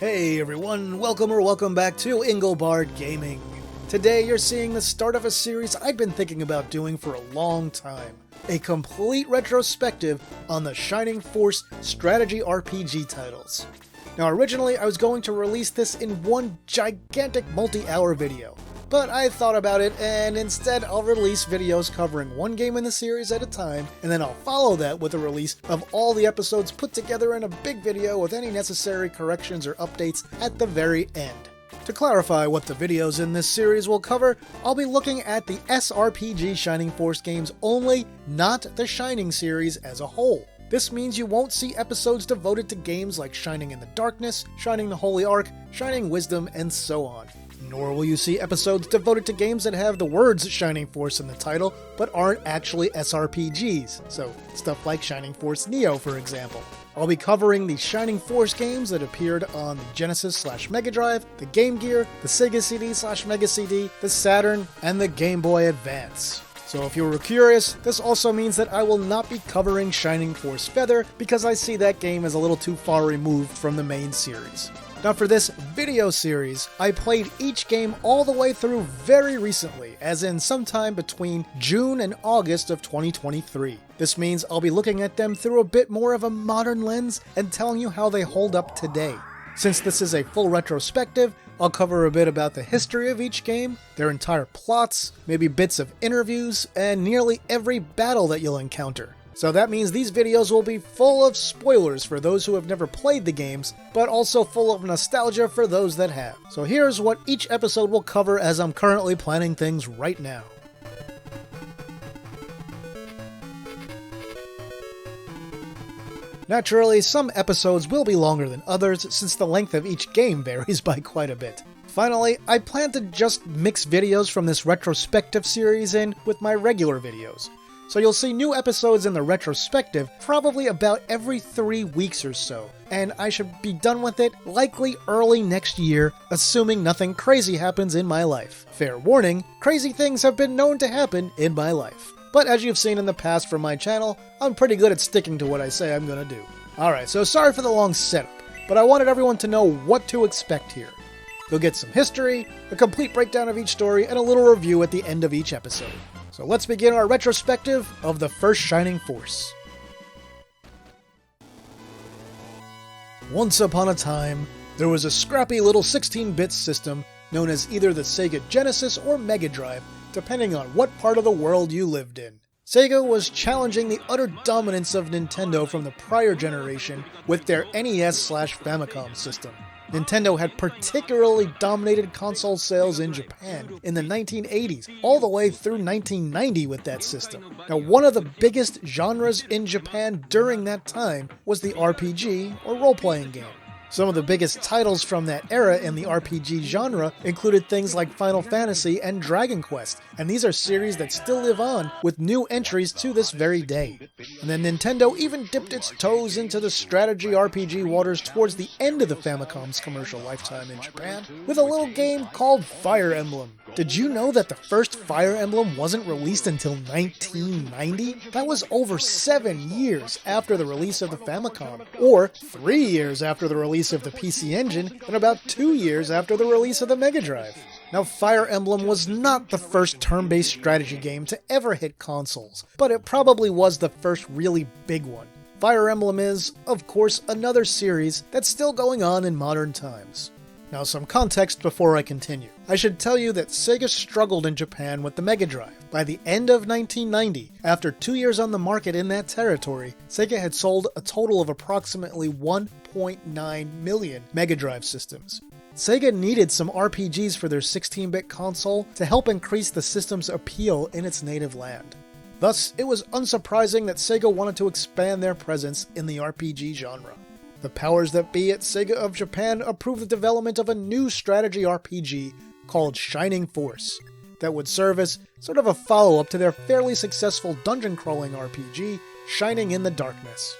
Hey everyone, welcome back to Engelbart Gaming. Today you're seeing the start of a series I've been thinking about doing for a long time. A complete retrospective on the Shining Force strategy RPG titles. Now originally I was going to release this in one gigantic multi-hour video, but I thought about it and instead I'll release videos covering one game in the series at a time, and then I'll follow that with a release of all the episodes put together in a big video with any necessary corrections or updates at the very end. To clarify what the videos in this series will cover, I'll be looking at the SRPG Shining Force games only, not the Shining series as a whole. This means you won't see episodes devoted to games like Shining in the Darkness, Shining the Holy Ark, Shining Wisdom, and so on. Nor will you see episodes devoted to games that have the words Shining Force in the title, but aren't actually SRPGs, so stuff like Shining Force Neo, for example. I'll be covering the Shining Force games that appeared on the Genesis/Mega Drive, the Game Gear, the Sega CD/Mega CD, the Saturn, and the Game Boy Advance. So if you were curious, this also means that I will not be covering Shining Force Feather, because I see that game as a little too far removed from the main series. Now for this video series, I played each game all the way through very recently, as in sometime between June and August of 2023. This means I'll be looking at them through a bit more of a modern lens and telling you how they hold up today. Since this is a full retrospective, I'll cover a bit about the history of each game, their entire plots, maybe bits of interviews, and nearly every battle that you'll encounter. So that means these videos will be full of spoilers for those who have never played the games, but also full of nostalgia for those that have. So here's what each episode will cover as I'm currently planning things right now. Naturally, some episodes will be longer than others since the length of each game varies by quite a bit. Finally, I plan to just mix videos from this retrospective series in with my regular videos. So you'll see new episodes in the retrospective probably about every 3 weeks or so, and I should be done with it likely early next year, assuming nothing crazy happens in my life. Fair warning, crazy things have been known to happen in my life. But as you've seen in the past from my channel, I'm pretty good at sticking to what I say I'm gonna do. Alright, so sorry for the long setup, but I wanted everyone to know what to expect here. You'll get some history, a complete breakdown of each story, and a little review at the end of each episode. So let's begin our retrospective of the first Shining Force. Once upon a time, there was a scrappy little 16-bit system known as either the Sega Genesis or Mega Drive, depending on what part of the world you lived in. Sega was challenging the utter dominance of Nintendo from the prior generation with their NES/Famicom system. Nintendo had particularly dominated console sales in Japan in the 1980s, all the way through 1990 with that system. Now, one of the biggest genres in Japan during that time was the RPG, or role-playing game. Some of the biggest titles from that era in the RPG genre included things like Final Fantasy and Dragon Quest, and these are series that still live on with new entries to this very day. And then Nintendo even dipped its toes into the strategy RPG waters towards the end of the Famicom's commercial lifetime in Japan with a little game called Fire Emblem. Did you know that the first Fire Emblem wasn't released until 1990? That was over 7 years after the release of the Famicom, or 3 years after the release of the PC Engine, and about 2 years after the release of the Mega Drive. Now, Fire Emblem was not the first turn-based strategy game to ever hit consoles, but it probably was the first really big one. Fire Emblem is, of course, another series that's still going on in modern times. Now, some context before I continue. I should tell you that Sega struggled in Japan with the Mega Drive. By the end of 1990, after 2 years on the market in that territory, Sega had sold a total of approximately 1.9 million Mega Drive systems. Sega needed some RPGs for their 16-bit console to help increase the system's appeal in its native land. Thus, it was unsurprising that Sega wanted to expand their presence in the RPG genre. The powers that be at Sega of Japan approved the development of a new strategy RPG called Shining Force that would serve as sort of a follow-up to their fairly successful dungeon-crawling RPG, Shining in the Darkness.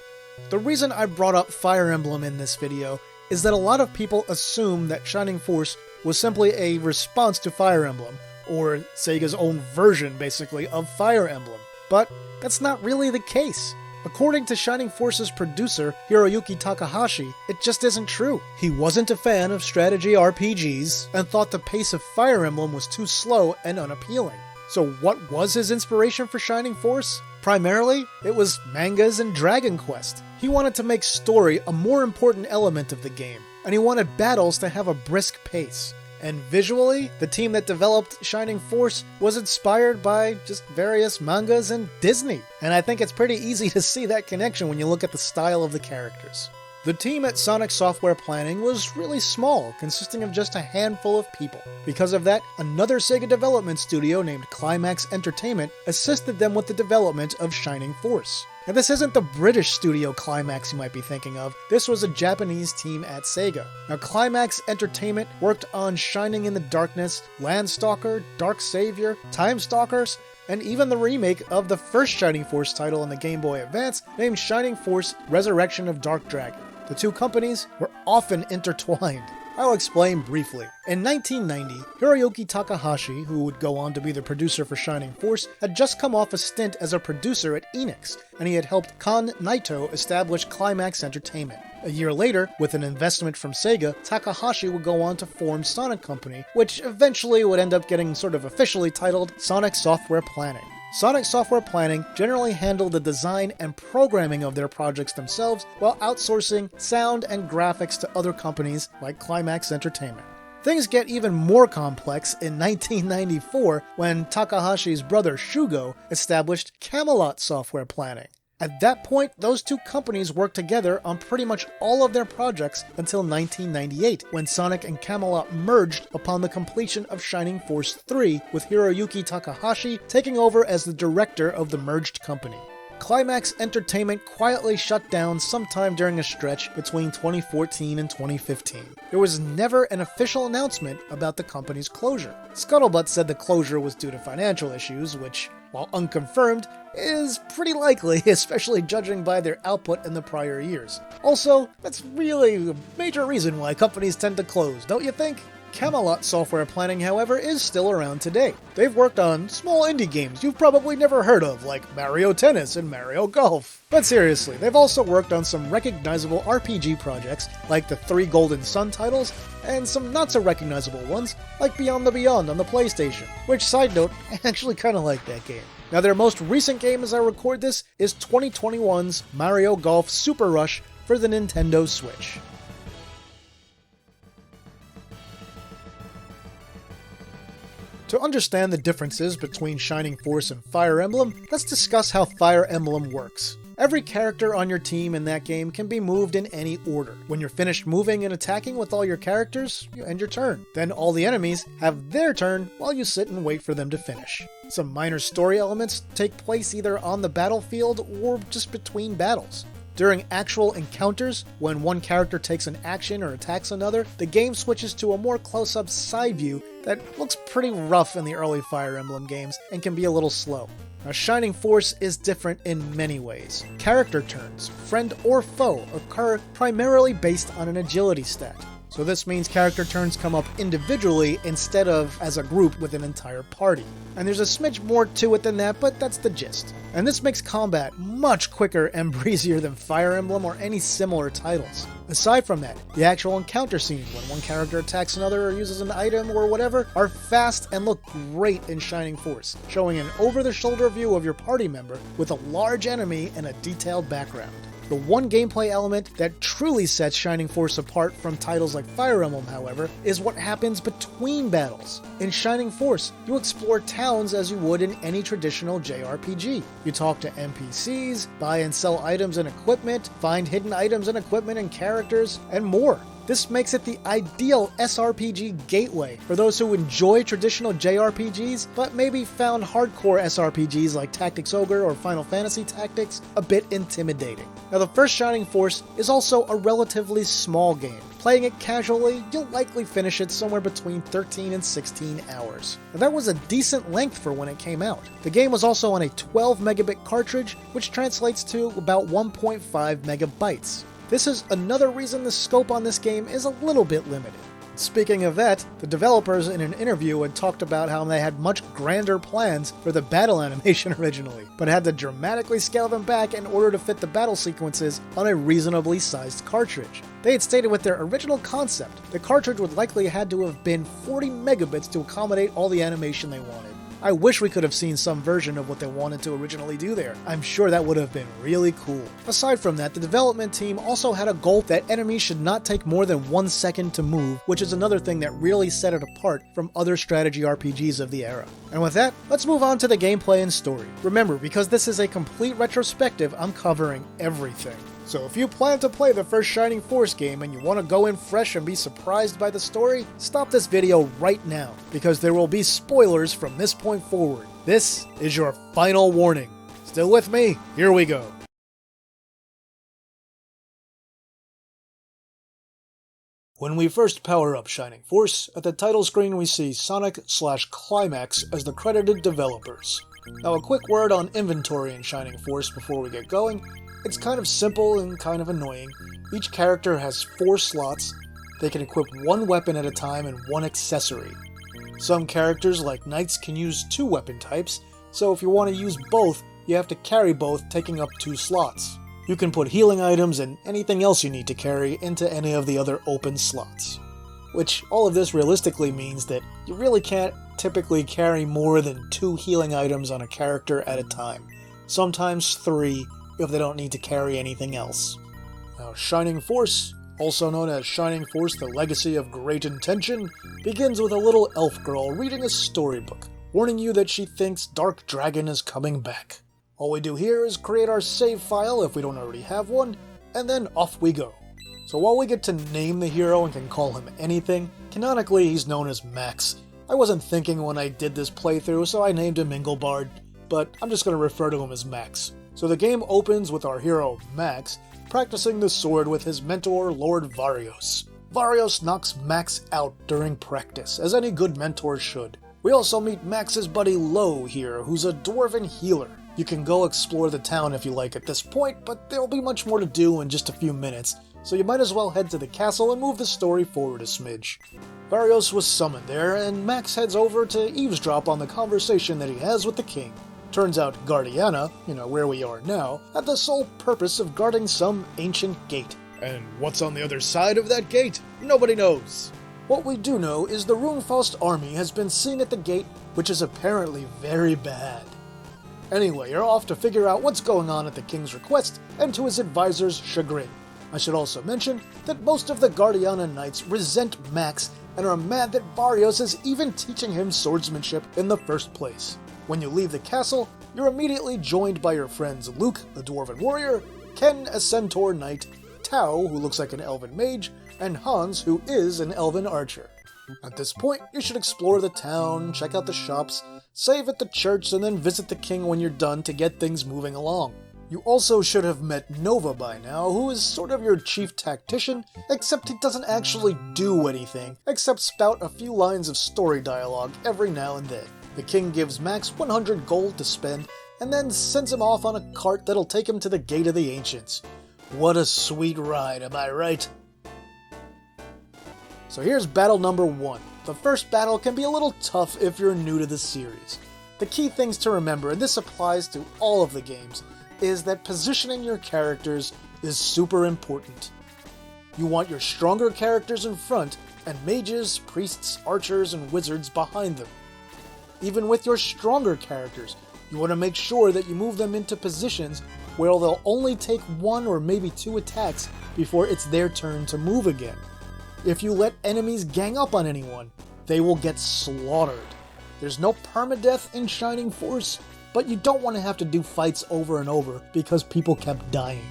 The reason I brought up Fire Emblem in this video is that a lot of people assume that Shining Force was simply a response to Fire Emblem, or Sega's own version, basically, of Fire Emblem. But that's not really the case. According to Shining Force's producer, Hiroyuki Takahashi, it just isn't true. He wasn't a fan of strategy RPGs and thought the pace of Fire Emblem was too slow and unappealing. So what was his inspiration for Shining Force? Primarily, it was mangas and Dragon Quest. He wanted to make story a more important element of the game, and he wanted battles to have a brisk pace. And visually, the team that developed Shining Force was inspired by just various mangas and Disney. And I think it's pretty easy to see that connection when you look at the style of the characters. The team at Sonic Software Planning was really small, consisting of just a handful of people. Because of that, another Sega development studio named Climax Entertainment assisted them with the development of Shining Force. And this isn't the British studio Climax you might be thinking of, this was a Japanese team at Sega. Now Climax Entertainment worked on Shining in the Darkness, Landstalker, Dark Savior, Time Stalkers, and even the remake of the first Shining Force title on the Game Boy Advance named Shining Force Resurrection of Dark Dragon. The two companies were often intertwined. I'll explain briefly. In 1990, Hiroyuki Takahashi, who would go on to be the producer for Shining Force, had just come off a stint as a producer at Enix, and he had helped Kan Naito establish Climax Entertainment. A year later, with an investment from Sega, Takahashi would go on to form Sonic Company, which eventually would end up getting sort of officially titled Sonic Software Planning. Sonic Software Planning generally handled the design and programming of their projects themselves while outsourcing sound and graphics to other companies like Climax Entertainment. Things get even more complex in 1994 when Takahashi's brother Shugo established Camelot Software Planning. At that point, those two companies worked together on pretty much all of their projects until 1998, when Sonic and Camelot merged upon the completion of Shining Force 3, with Hiroyuki Takahashi taking over as the director of the merged company. Climax Entertainment quietly shut down sometime during a stretch between 2014 and 2015. There was never an official announcement about the company's closure. Scuttlebutt said the closure was due to financial issues, which, while unconfirmed, is pretty likely, especially judging by their output in the prior years. Also, that's really a major reason why companies tend to close, don't you think? Camelot Software Planning, however, is still around today. They've worked on small indie games you've probably never heard of, like Mario Tennis and Mario Golf. But seriously, they've also worked on some recognizable RPG projects, like the 3 Golden Sun titles, and some not-so-recognizable ones, like Beyond the Beyond on the PlayStation, which, side note, I actually kinda like that game. Now, their most recent game as I record this is 2021's Mario Golf Super Rush for the Nintendo Switch. To understand the differences between Shining Force and Fire Emblem, let's discuss how Fire Emblem works. Every character on your team in that game can be moved in any order. When you're finished moving and attacking with all your characters, you end your turn. Then all the enemies have their turn while you sit and wait for them to finish. Some minor story elements take place either on the battlefield or just between battles. During actual encounters, when one character takes an action or attacks another, the game switches to a more close-up side view that looks pretty rough in the early Fire Emblem games and can be a little slow. Now, Shining Force is different in many ways. Character turns, friend or foe, occur primarily based on an agility stat. So this means character turns come up individually instead of as a group with an entire party. And there's a smidge more to it than that, but that's the gist. And this makes combat much quicker and breezier than Fire Emblem or any similar titles. Aside from that, the actual encounter scenes when one character attacks another or uses an item or whatever are fast and look great in Shining Force, showing an over-the-shoulder view of your party member with a large enemy and a detailed background. The one gameplay element that truly sets Shining Force apart from titles like Fire Emblem, however, is what happens between battles. In Shining Force, you explore towns as you would in any traditional JRPG. You talk to NPCs, buy and sell items and equipment, find hidden items and equipment and characters, and more. This makes it the ideal SRPG gateway for those who enjoy traditional JRPGs, but maybe found hardcore SRPGs like Tactics Ogre or Final Fantasy Tactics a bit intimidating. Now, the first Shining Force is also a relatively small game. Playing it casually, you'll likely finish it somewhere between 13 and 16 hours. Now, that was a decent length for when it came out. The game was also on a 12 megabit cartridge, which translates to about 1.5 megabytes. This is another reason the scope on this game is a little bit limited. Speaking of that, the developers in an interview had talked about how they had much grander plans for the battle animation originally, but had to dramatically scale them back in order to fit the battle sequences on a reasonably sized cartridge. They had stated with their original concept, the cartridge would likely have had to have been 40 megabits to accommodate all the animation they wanted. I wish we could have seen some version of what they wanted to originally do there. I'm sure that would have been really cool. Aside from that, the development team also had a goal that enemies should not take more than 1 second to move, which is another thing that really set it apart from other strategy RPGs of the era. And with that, let's move on to the gameplay and story. Remember, because this is a complete retrospective, I'm covering everything. So if you plan to play the first Shining Force game and you want to go in fresh and be surprised by the story, stop this video right now, because there will be spoilers from this point forward. This is your final warning. Still with me? Here we go. When we first power up Shining Force, at the title screen we see Sonic/Climax as the credited developers. Now a quick word on inventory in Shining Force before we get going. It's kind of simple and kind of annoying. Each character has 4 slots. They can equip 1 weapon at a time and 1 accessory. Some characters, like knights, can use 2 weapon types, so if you want to use both, you have to carry both, taking up 2 slots. You can put healing items and anything else you need to carry into any of the other open slots. Which, all of this realistically means that you really can't typically carry more than 2 healing items on a character at a time. Sometimes 3, if they don't need to carry anything else. Now, Shining Force, also known as Shining Force: The Legacy of Great Intention, begins with a little elf girl reading a storybook, warning you that she thinks Dark Dragon is coming back. All we do here is create our save file if we don't already have one, and then off we go. So while we get to name the hero and can call him anything, canonically he's known as Max. I wasn't thinking when I did this playthrough, so I named him Engelbard, but I'm just going to refer to him as Max. So the game opens with our hero, Max, practicing the sword with his mentor, Lord Varios. Varios knocks Max out during practice, as any good mentor should. We also meet Max's buddy Lo here, who's a dwarven healer. You can go explore the town if you like at this point, but there'll be much more to do in just a few minutes, so you might as well head to the castle and move the story forward a smidge. Varios was summoned there, and Max heads over to eavesdrop on the conversation that he has with the king. Turns out Guardiana, where we are now, had the sole purpose of guarding some ancient gate. And what's on the other side of that gate? Nobody knows. What we do know is the Rune-Faust army has been seen at the gate, which is apparently very bad. Anyway, you're off to figure out what's going on at the king's request, and to his advisor's chagrin. I should also mention that most of the Guardiana knights resent Max and are mad that Varios is even teaching him swordsmanship in the first place. When you leave the castle, you're immediately joined by your friends Luke, a dwarven warrior, Ken, a centaur knight, Tao, who looks like an elven mage, and Hans, who is an elven archer. At this point, you should explore the town, check out the shops, save at the church, and then visit the king when you're done to get things moving along. You also should have met Nova by now, who is sort of your chief tactician, except he doesn't actually do anything, except spout a few lines of story dialogue every now and then. The king gives Max 100 gold to spend, and then sends him off on a cart that'll take him to the Gate of the Ancients. What a sweet ride, am I right? So here's battle number 1. The first battle can be a little tough if you're new to the series. The key things to remember, and this applies to all of the games, is that positioning your characters is super important. You want your stronger characters in front, and mages, priests, archers, and wizards behind them. Even with your stronger characters, you want to make sure that you move them into positions where they'll only take 1 or maybe 2 attacks before it's their turn to move again. If you let enemies gang up on anyone, they will get slaughtered. There's no permadeath in Shining Force, but you don't want to have to do fights over and over because people kept dying.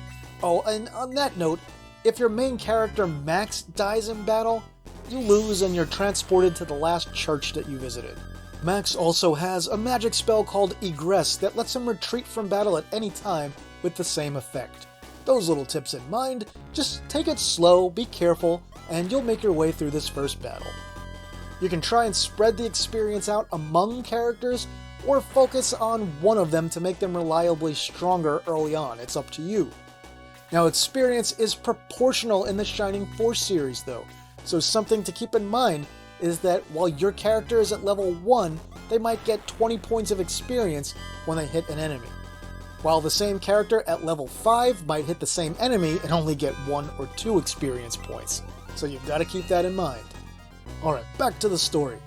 Oh, and on that note, if your main character Max dies in battle, you lose and you're transported to the last church that you visited. Max also has a magic spell called Egress that lets him retreat from battle at any time with the same effect. Those little tips in mind, just take it slow, be careful, and you'll make your way through this first battle. You can try and spread the experience out among characters, or focus on one of them to make them reliably stronger early on. It's up to you. Now, experience is proportional in the Shining Force series, though. So something to keep in mind is that while your character is at level 1, they might get 20 points of experience when they hit an enemy, while the same character at level 5 might hit the same enemy and only get 1 or 2 experience points. So you've got to keep that in mind. Alright, back to the story.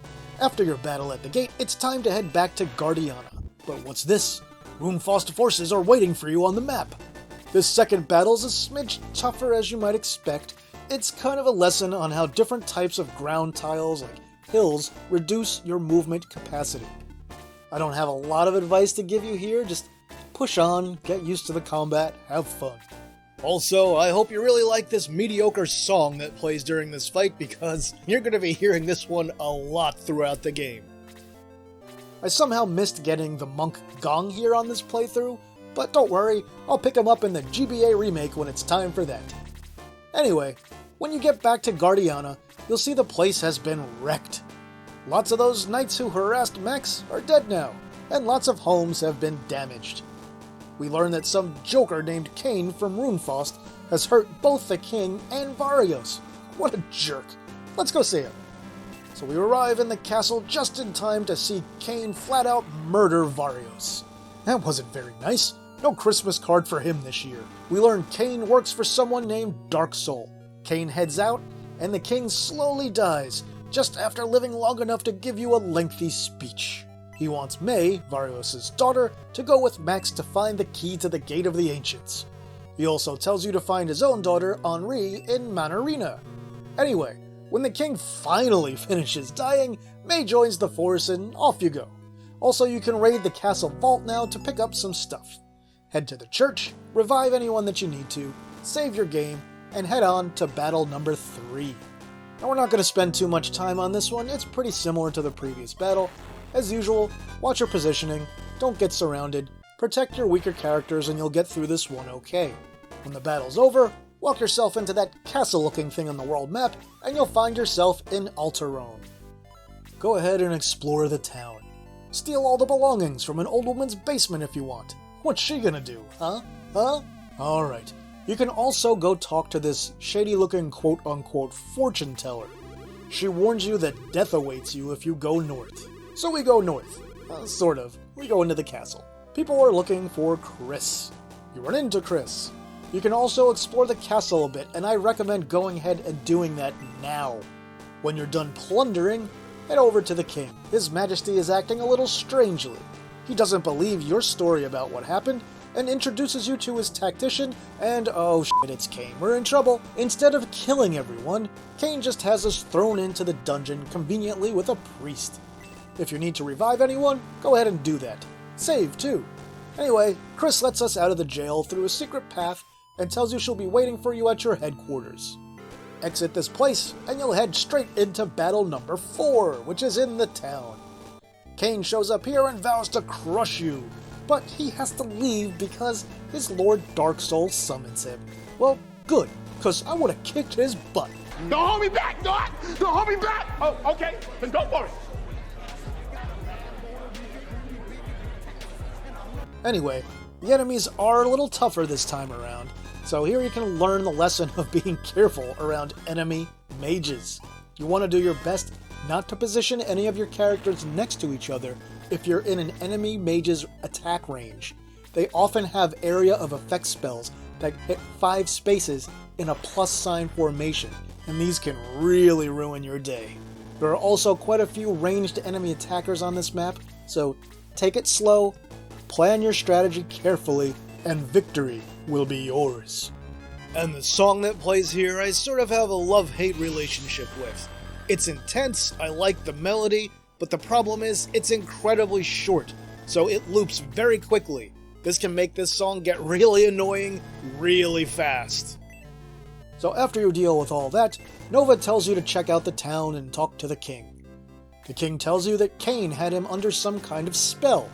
After your battle at the gate, it's time to head back to Guardiana. But what's this? Rune-Faust forces are waiting for you on the map. This second battle's a smidge tougher as you might expect. It's kind of a lesson on how different types of ground tiles, like hills, reduce your movement capacity. I don't have a lot of advice to give you here, just push on, get used to the combat, have fun. Also, I hope you really like this mediocre song that plays during this fight, because you're going to be hearing this one a lot throughout the game. I somehow missed getting the monk gong here on this playthrough, but don't worry, I'll pick him up in the GBA remake when it's time for that. Anyway, when you get back to Guardiana, you'll see the place has been wrecked. Lots of those knights who harassed mechs are dead now, and lots of homes have been damaged. We learn that some joker named Cain from Rune-Faust has hurt both the king and Varios. What a jerk. Let's go see him. So we arrive in the castle just in time to see Cain flat out murder Varios. That wasn't very nice. No Christmas card for him this year. We learn Cain works for someone named Dark Soul. Cain heads out, and the king slowly dies, just after living long enough to give you a lengthy speech. He wants May, Varios' daughter, to go with Max to find the key to the Gate of the Ancients. He also tells you to find his own daughter, Henri, in Manarina. Anyway, when the king finally finishes dying, May joins the force and off you go. Also, you can raid the castle vault now to pick up some stuff. Head to the church, revive anyone that you need to, save your game, and head on to battle number 3. Now we're not going to spend too much time on this one, it's pretty similar to the previous battle. As usual, watch your positioning, don't get surrounded, protect your weaker characters and you'll get through this one okay. When the battle's over, walk yourself into that castle-looking thing on the world map, and you'll find yourself in Alterone. Go ahead and explore the town. Steal all the belongings from an old woman's basement if you want. What's she gonna do, huh? Alright. You can also go talk to this shady-looking quote-unquote fortune teller. She warns you that death awaits you if you go north. So we go north. Sort of. We go into the castle. People are looking for Chris. You run into Chris. You can also explore the castle a bit, and I recommend going ahead and doing that now. When you're done plundering, head over to the king. His Majesty is acting a little strangely. He doesn't believe your story about what happened, and introduces you to his tactician, and oh shit, it's Cain. We're in trouble. Instead of killing everyone, Cain just has us thrown into the dungeon conveniently with a priest. If you need to revive anyone, go ahead and do that. Save, too. Anyway, Chris lets us out of the jail through a secret path and tells you she'll be waiting for you at your headquarters. Exit this place, and you'll head straight into battle number 4, which is in the town. Cain shows up here and vows to crush you, but he has to leave because his Lord Dark Soul summons him. Well, good, because I would have kicked his butt. Don't hold me back, Doc! Don't hold me back! Oh, okay, then go for it. Anyway, the enemies are a little tougher this time around, so here you can learn the lesson of being careful around enemy mages. You want to do your best not to position any of your characters next to each other if you're in an enemy mage's attack range. They often have area of effect spells that hit 5 spaces in a plus sign formation, and these can really ruin your day. There are also quite a few ranged enemy attackers on this map, so take it slow, plan your strategy carefully, and victory will be yours. And the song that plays here I sort of have a love-hate relationship with. It's intense, I like the melody, but the problem is it's incredibly short, so it loops very quickly. This can make this song get really annoying really fast. So after you deal with all that, Nova tells you to check out the town and talk to the king. The king tells you that Cain had him under some kind of spell.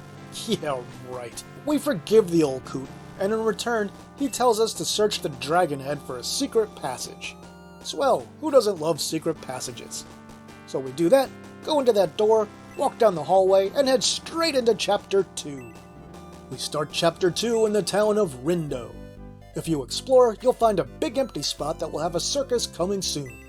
Yeah, right. We forgive the old coot, and in return, he tells us to search the Dragon Head for a secret passage. Swell, who doesn't love secret passages? So we do that, go into that door, walk down the hallway, and head straight into Chapter 2. We start Chapter 2 in the town of Rindo. If you explore, you'll find a big empty spot that will have a circus coming soon.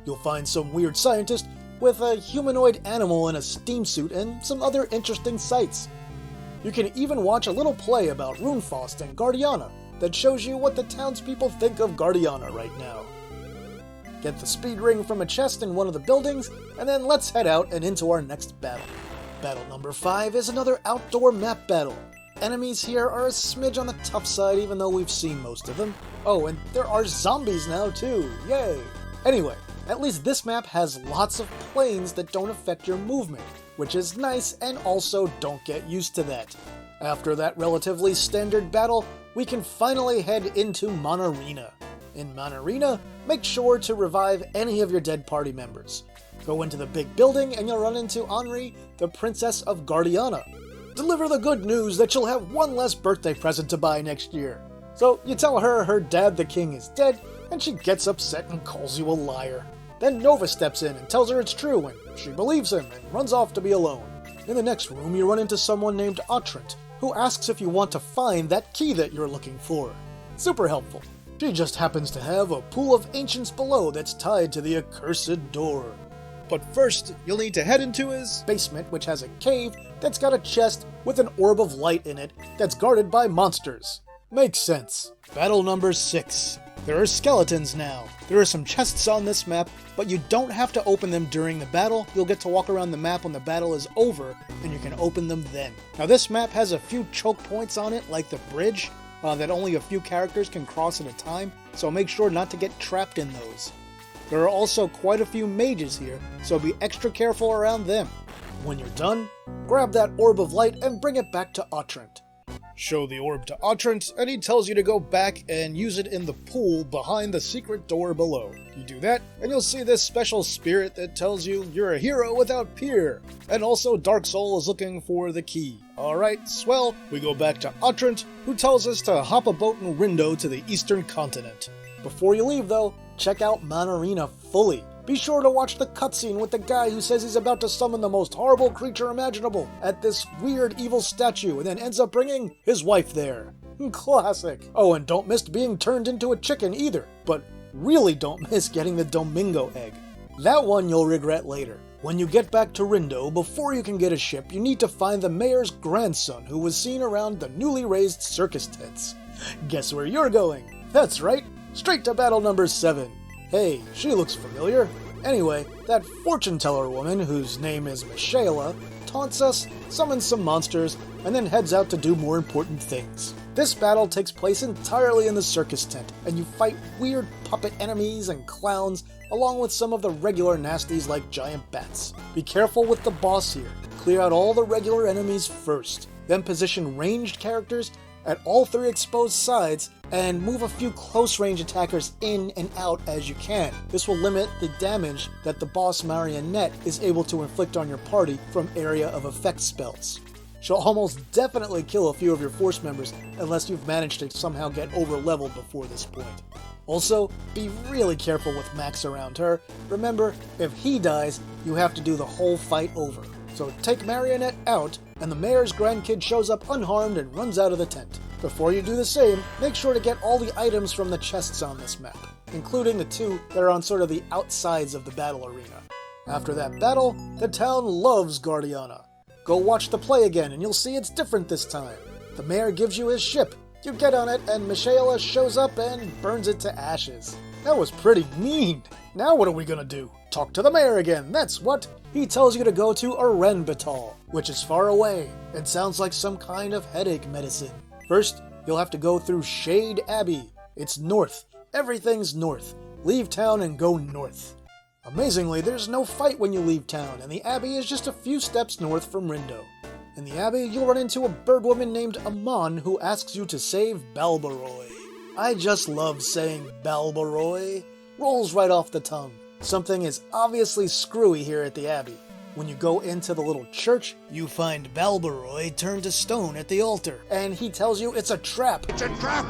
You'll find some weird scientist with a humanoid animal in a steam suit and some other interesting sights. You can even watch a little play about Rune-Faust and Guardiana that shows you what the townspeople think of Guardiana right now. Get the speed ring from a chest in one of the buildings, and then let's head out and into our next battle. Battle number 5 is another outdoor map battle. Enemies here are a smidge on the tough side even though we've seen most of them. Oh, and there are zombies now too, yay! Anyway, at least this map has lots of planes that don't affect your movement, which is nice, and also don't get used to that. After that relatively standard battle, we can finally head into Monarena. In Monarena, make sure to revive any of your dead party members. Go into the big building and you'll run into Henri, the Princess of Guardiana. Deliver the good news that she'll have one less birthday present to buy next year. So you tell her her dad the king is dead, and she gets upset and calls you a liar. Then Nova steps in and tells her it's true, and she believes him and runs off to be alone. In the next room, you run into someone named Atrant, who asks if you want to find that key that you're looking for. Super helpful. She just happens to have a pool of ancients below that's tied to the accursed door. But first, you'll need to head into his basement, which has a cave that's got a chest with an orb of light in it that's guarded by monsters. Makes sense. Battle number 6. There are skeletons now. There are some chests on this map, but you don't have to open them during the battle. You'll get to walk around the map when the battle is over, and you can open them then. Now this map has a few choke points on it, like the bridge, that only a few characters can cross at a time, so make sure not to get trapped in those. There are also quite a few mages here, so be extra careful around them. When you're done, grab that orb of light and bring it back to Atrant. Show the orb to Atrant, and he tells you to go back and use it in the pool behind the secret door below. You do that, and you'll see this special spirit that tells you you're a hero without peer. And also Dark Soul is looking for the key. Alright, swell, we go back to Atrant, who tells us to hop a boat in Rindo to the eastern continent. Before you leave though, check out Monarena fully. Be sure to watch the cutscene with the guy who says he's about to summon the most horrible creature imaginable at this weird evil statue and then ends up bringing his wife there. Classic. Oh, and don't miss being turned into a chicken either, but really don't miss getting the Domingo egg. That one you'll regret later. When you get back to Rindo, before you can get a ship, you need to find the mayor's grandson who was seen around the newly raised circus tents. Guess where you're going? That's right, straight to battle number 7. Hey, she looks familiar. Anyway, that fortune teller woman, whose name is Michaela, taunts us, summons some monsters, and then heads out to do more important things. This battle takes place entirely in the circus tent, and you fight weird puppet enemies and clowns, along with some of the regular nasties like giant bats. Be careful with the boss here. Clear out all the regular enemies first, then position ranged characters at all 3 exposed sides, and move a few close-range attackers in and out as you can. This will limit the damage that the boss Marionette is able to inflict on your party from area of effect spells. She'll almost definitely kill a few of your force members unless you've managed to somehow get over-leveled before this point. Also, be really careful with Max around her. Remember, if he dies, you have to do the whole fight over. So take Marionette out, and the mayor's grandkid shows up unharmed and runs out of the tent. Before you do the same, make sure to get all the items from the chests on this map, including the 2 that are on sort of the outsides of the battle arena. After that battle, the town loves Guardiana. Go watch the play again and you'll see it's different this time. The mayor gives you his ship, you get on it, and Michaela shows up and burns it to ashes. That was pretty mean. Now what are we gonna do? Talk to the mayor again, that's what. He tells you to go to Arenbatal, which is far away, and sounds like some kind of headache medicine. First, you'll have to go through Shade Abbey. It's north. Everything's north. Leave town and go north. Amazingly, there's no fight when you leave town, and the Abbey is just a few steps north from Rindo. In the Abbey, you'll run into a bird woman named Amon who asks you to save Balbaroy. I just love saying Balbaroy. Rolls right off the tongue. Something is obviously screwy here at the Abbey. When you go into the little church, you find Balbaroy turned to stone at the altar, and he tells you it's a trap. It's a trap!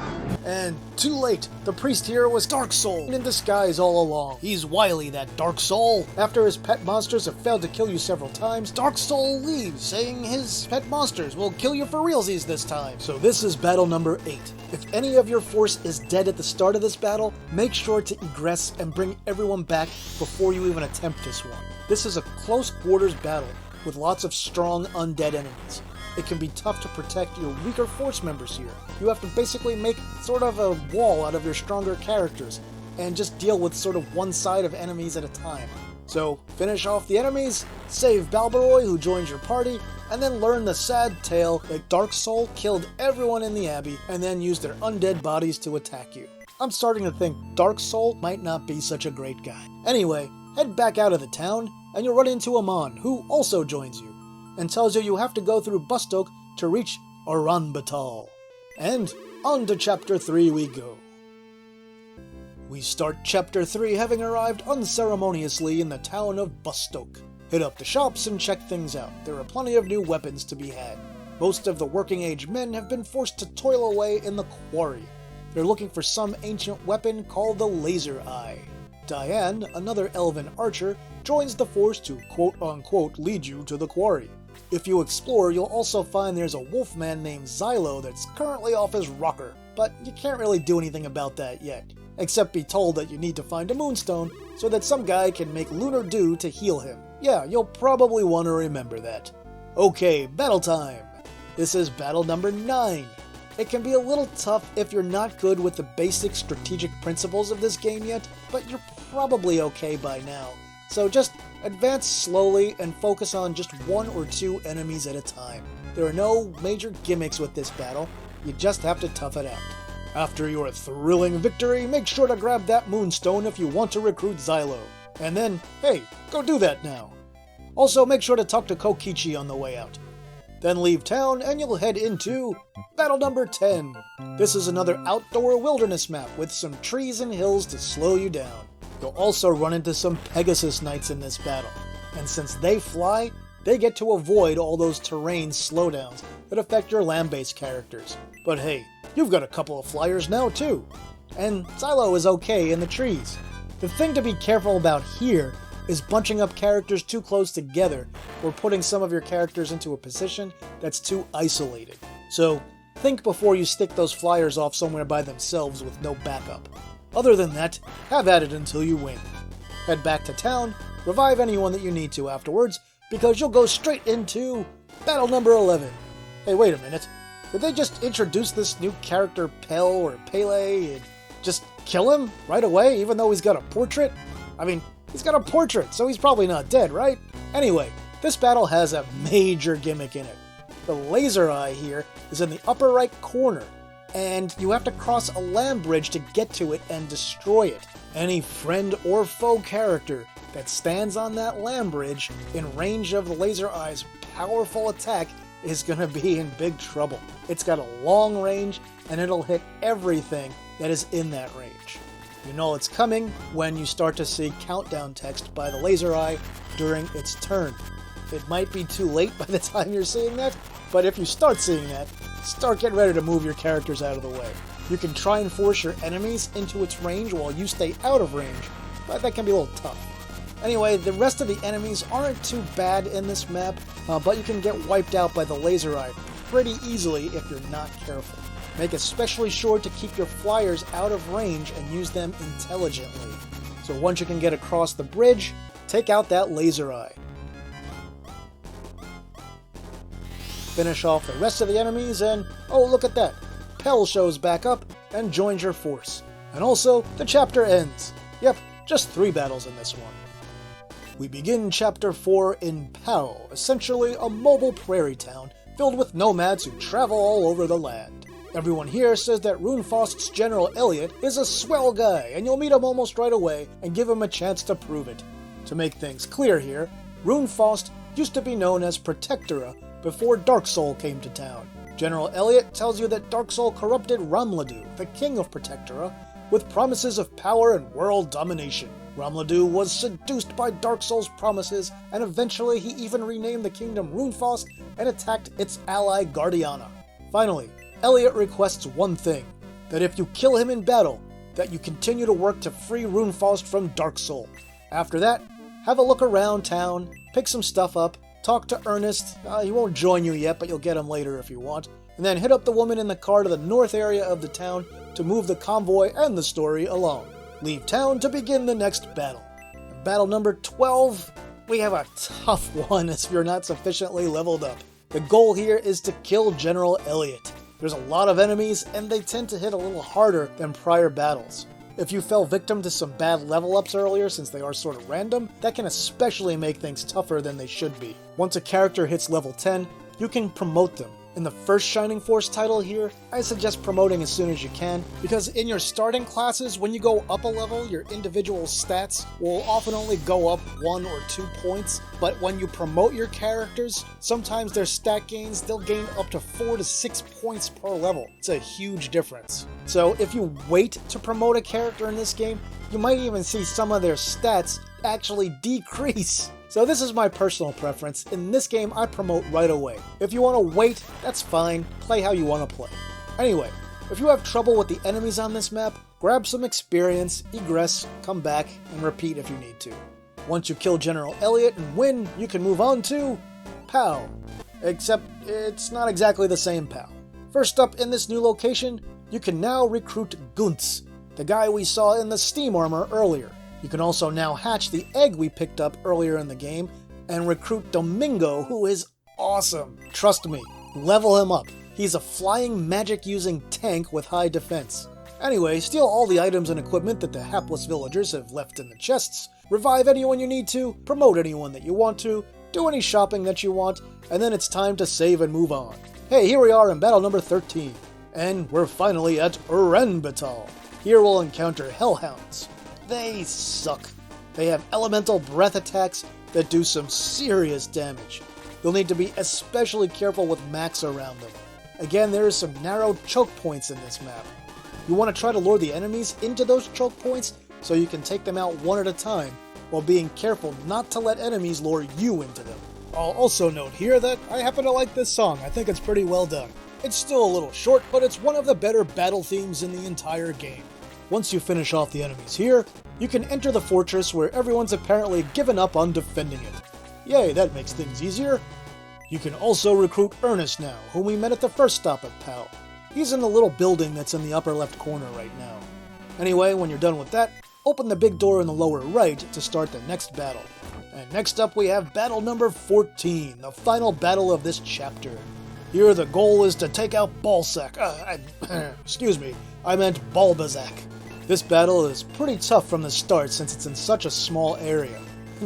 And too late, the priest here was Dark Soul in disguise all along. He's wily, that Dark Soul. After his pet monsters have failed to kill you several times, Dark Soul leaves, saying his pet monsters will kill you for realsies this time. So this is battle number 8. If any of your force is dead at the start of this battle, make sure to egress and bring everyone back before you even attempt this one. This is a close quarters battle with lots of strong undead enemies. It can be tough to protect your weaker force members here. You have to basically make sort of a wall out of your stronger characters, and just deal with sort of one side of enemies at a time. So, finish off the enemies, save Balbaroi who joins your party, and then learn the sad tale that Dark Soul killed everyone in the Abbey and then used their undead bodies to attack you. I'm starting to think Dark Soul might not be such a great guy. Anyway, head back out of the town, and you'll run into Amon, who also joins you, and tells you have to go through Bustok to reach Oranbatal. And on to Chapter 3 we go. We start Chapter 3 having arrived unceremoniously in the town of Bustok. Hit up the shops and check things out. There are plenty of new weapons to be had. Most of the working-age men have been forced to toil away in the quarry. They're looking for some ancient weapon called the Laser Eye. Diane, another elven archer, joins the force to quote-unquote lead you to the quarry. If you explore, you'll also find there's a wolfman named Xylo that's currently off his rocker, but you can't really do anything about that yet, except be told that you need to find a moonstone so that some guy can make lunar dew to heal him. Yeah, you'll probably want to remember that. Okay, battle time! This is battle number 9. It can be a little tough if you're not good with the basic strategic principles of this game yet, but you're probably okay by now. So just advance slowly and focus on just 1 or 2 enemies at a time. There are no major gimmicks with this battle, you just have to tough it out. After your thrilling victory, make sure to grab that moonstone if you want to recruit Xylo. And then, hey, go do that now. Also make sure to talk to Kokichi on the way out. Then leave town and you'll head into battle number 10. This is another outdoor wilderness map with some trees and hills to slow you down. You'll also run into some Pegasus Knights in this battle, and since they fly, they get to avoid all those terrain slowdowns that affect your land-based characters. But hey, you've got a couple of flyers now too, and Xylo is okay in the trees. The thing to be careful about here is bunching up characters too close together or putting some of your characters into a position that's too isolated. So think before you stick those flyers off somewhere by themselves with no backup. Other than that, have at it until you win. Head back to town, revive anyone that you need to afterwards, because you'll go straight into battle number 11. Hey, wait a minute. Did they just introduce this new character Pel or Pele and just kill him right away even though he's got a portrait? I mean, he's got a portrait, so he's probably not dead, right? Anyway, this battle has a major gimmick in it. The Laser Eye here is in the upper right corner, and you have to cross a land bridge to get to it and destroy it. Any friend or foe character that stands on that land bridge in range of the Laser Eye's powerful attack is going to be in big trouble. It's got a long range, and it'll hit everything that is in that range. You know it's coming when you start to see countdown text by the Laser Eye during its turn. It might be too late by the time you're seeing that, but if you start seeing that, start getting ready to move your characters out of the way. You can try and force your enemies into its range while you stay out of range, but that can be a little tough. Anyway, the rest of the enemies aren't too bad in this map, but you can get wiped out by the Laser Eye pretty easily if you're not careful. Make especially sure to keep your flyers out of range and use them intelligently. So once you can get across the bridge, take out that Laser Eye. Finish off the rest of the enemies and, oh look at that, Pel shows back up and joins your force. And also, the chapter ends. Yep, just 3 battles in this one. We begin Chapter 4 in Pau, essentially a mobile prairie town filled with nomads who travel all over the land. Everyone here says that Rune-Faust's General Elliot is a swell guy, and you'll meet him almost right away and give him a chance to prove it. To make things clear here, Rune-Faust used to be known as Protectora before Dark Soul came to town. General Elliot tells you that Dark Soul corrupted Ramladu, the king of Protectora, with promises of power and world domination. Ramladu was seduced by Dark Soul's promises, and eventually he even renamed the kingdom Rune-Faust and attacked its ally Guardiana. Finally, Elliot requests one thing: that if you kill him in battle, that you continue to work to free Rune-Faust from Dark Soul. After that, have a look around town, pick some stuff up, talk to Ernest, he won't join you yet, but you'll get him later if you want, and then hit up the woman in the car to the north area of the town to move the convoy and the story along. Leave town to begin the next battle. Battle number 12, we have a tough one if you're not sufficiently leveled up. The goal here is to kill General Elliot. There's a lot of enemies, and they tend to hit a little harder than prior battles. If you fell victim to some bad level ups earlier, since they are sort of random, that can especially make things tougher than they should be. Once a character hits level 10, you can promote them. In the first Shining Force title here, I suggest promoting as soon as you can, because in your starting classes, when you go up a level, your individual stats will often only go up 1 or 2 points, but when you promote your characters, sometimes their stat gains, they'll gain up to 4 to 6 points per level. It's a huge difference. So if you wait to promote a character in this game, you might even see some of their stats actually decrease. So this is my personal preference. In this game, I promote right away. If you want to wait, that's fine. Play how you want to play. Anyway, if you have trouble with the enemies on this map, grab some experience, egress, come back, and repeat if you need to. Once you kill General Elliot and win, you can move on to POW. Except it's not exactly the same POW. First up in this new location, you can now recruit Guntz, the guy we saw in the Steam armor earlier. You can also now hatch the egg we picked up earlier in the game and recruit Domingo, who is awesome. Trust me, level him up. He's a flying magic-using tank with high defense. Anyway, steal all the items and equipment that the hapless villagers have left in the chests, revive anyone you need to, promote anyone that you want to, do any shopping that you want, and then it's time to save and move on. Hey, here we are in battle number 13, and we're finally at Urenbetal. Here we'll encounter Hellhounds. They suck. They have elemental breath attacks that do some serious damage. You'll need to be especially careful with max around them. Again, there are some narrow choke points in this map. You want to try to lure the enemies into those choke points so you can take them out one at a time, while being careful not to let enemies lure you into them. I'll also note here that I happen to like this song. I think it's pretty well done. It's still a little short, but it's one of the better battle themes in the entire game. Once you finish off the enemies here, you can enter the fortress where everyone's apparently given up on defending it. Yay, that makes things easier. You can also recruit Ernest now, whom we met at the first stop at POW. He's in the little building that's in the upper left corner right now. Anyway, when you're done with that, open the big door in the lower right to start the next battle. And next up we have battle number 14, the final battle of this chapter. Here the goal is to take out Balsac. Excuse me, I meant Balbazak. This battle is pretty tough from the start since it's in such a small area.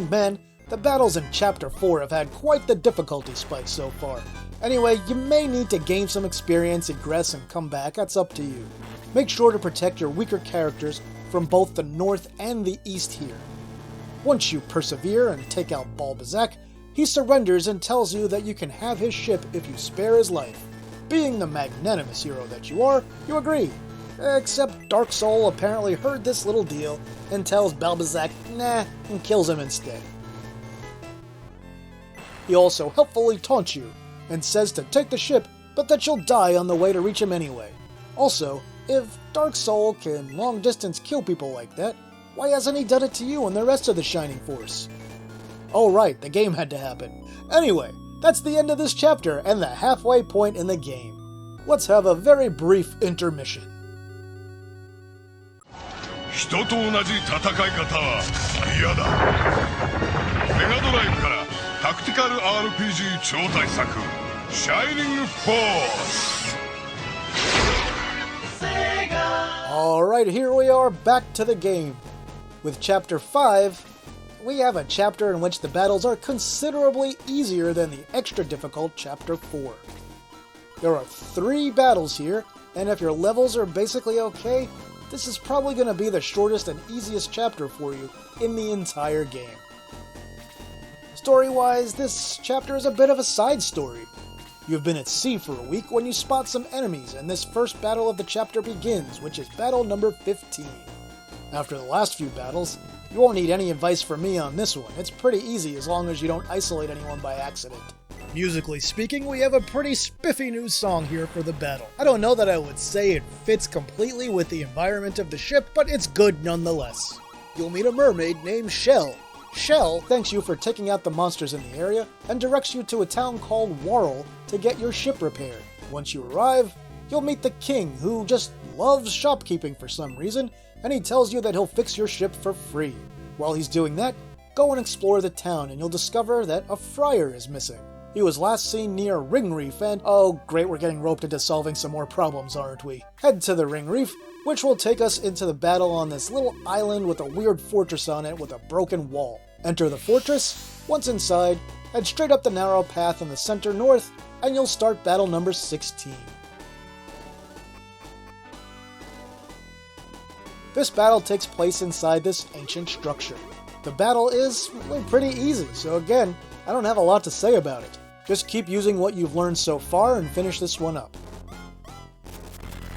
Man, the battles in Chapter 4 have had quite the difficulty spike so far. Anyway, you may need to gain some experience, egress, and come back, that's up to you. Make sure to protect your weaker characters from both the north and the east here. Once you persevere and take out Balbazak, he surrenders and tells you that you can have his ship if you spare his life. Being the magnanimous hero that you are, you agree. Except Dark Soul apparently heard this little deal and tells Balbazak nah and kills him instead. He also helpfully taunts you and says to take the ship, but that you'll die on the way to reach him anyway. Also, if Dark Soul can long distance kill people like that, why hasn't he done it to you and the rest of the Shining Force? Oh right, the game had to happen. Anyway, that's the end of this chapter and the halfway point in the game. Let's have a very brief intermission. 人と同じ戦い方は嫌だ。メガドライブからタクティカル RPG 超大作シャイニングフォース。Alright, here we are back to the game. With Chapter 5, we have a chapter in which the battles are considerably easier than the extra difficult Chapter 4. There are 3 battles here, and if your levels are basically okay, this is probably going to be the shortest and easiest chapter for you in the entire game. Story-wise, this chapter is a bit of a side story. You've been at sea for a week when you spot some enemies, and this first battle of the chapter begins, which is battle number 15. After the last few battles, you won't need any advice from me on this one. It's pretty easy as long as you don't isolate anyone by accident. Musically speaking, we have a pretty spiffy new song here for the battle. I don't know that I would say it fits completely with the environment of the ship, but it's good nonetheless. You'll meet a mermaid named Shell. Shell thanks you for taking out the monsters in the area and directs you to a town called Warrel to get your ship repaired. Once you arrive, you'll meet the king, who just loves shopkeeping for some reason, and he tells you that he'll fix your ship for free. While he's doing that, go and explore the town and you'll discover that a friar is missing. He was last seen near Ring Reef and, oh great, we're getting roped into solving some more problems, aren't we? Head to the Ring Reef, which will take us into the battle on this little island with a weird fortress on it with a broken wall. Enter the fortress. Once inside, head straight up the narrow path in the center north, and you'll start battle number 16. This battle takes place inside this ancient structure. The battle is really pretty easy, so again, I don't have a lot to say about it. Just keep using what you've learned so far and finish this one up.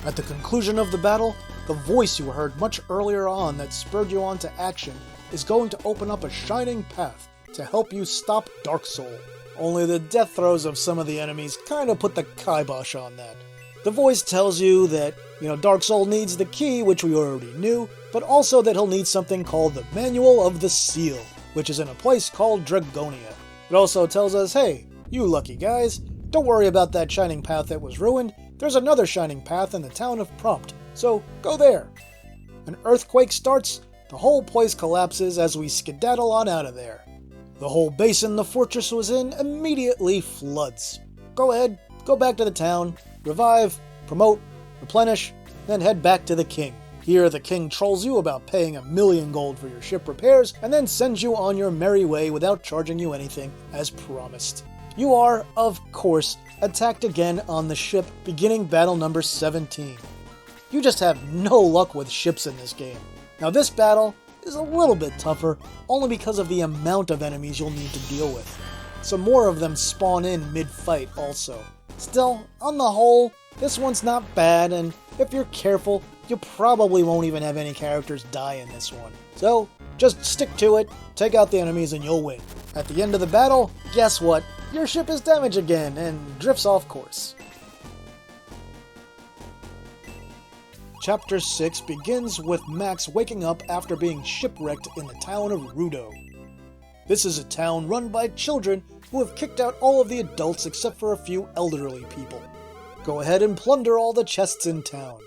At the conclusion of the battle, the voice you heard much earlier on that spurred you on to action is going to open up a shining path to help you stop Dark Soul. Only the death throes of some of the enemies kind of put the kibosh on that. The voice tells you that, Dark Soul needs the key, which we already knew, but also that he'll need something called the Manual of the Seal, which is in a place called Dragonia. It also tells us, hey, you lucky guys, don't worry about that shining path that was ruined. There's another shining path in the town of Prompt, so go there. An earthquake starts, the whole place collapses as we skedaddle on out of there. The whole basin the fortress was in immediately floods. Go ahead, go back to the town, revive, promote, replenish, then head back to the king. Here the king trolls you about paying 1,000,000 gold for your ship repairs, and then sends you on your merry way without charging you anything, as promised. You are, of course, attacked again on the ship, beginning battle number 17. You just have no luck with ships in this game. Now this battle is a little bit tougher, only because of the amount of enemies you'll need to deal with. Some more of them spawn in mid-fight also. Still, on the whole, this one's not bad, and if you're careful, you probably won't even have any characters die in this one. So, just stick to it, take out the enemies, and you'll win. At the end of the battle, guess what? Your ship is damaged again, and drifts off course. Chapter 6 begins with Max waking up after being shipwrecked in the town of Rudo. This is a town run by children who have kicked out all of the adults except for a few elderly people. Go ahead and plunder all the chests in town.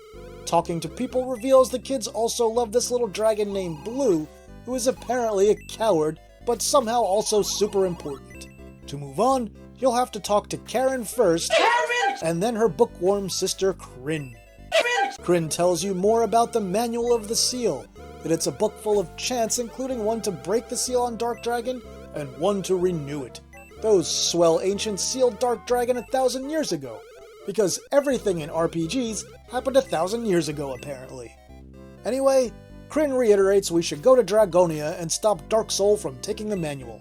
Talking to people reveals the kids also love this little dragon named Blue, who is apparently a coward, but somehow also super important. To move on, you'll have to talk to Karen first, and then her bookworm sister Kryn. Kryn tells you more about the Manual of the Seal, that it's a book full of chants, including one to break the seal on Dark Dragon, and one to renew it. Those swell ancients sealed Dark Dragon 1,000 years ago, because everything in RPGs happened 1,000 years ago apparently. Anyway, Kryn reiterates we should go to Dragonia and stop Dark Soul from taking the manual.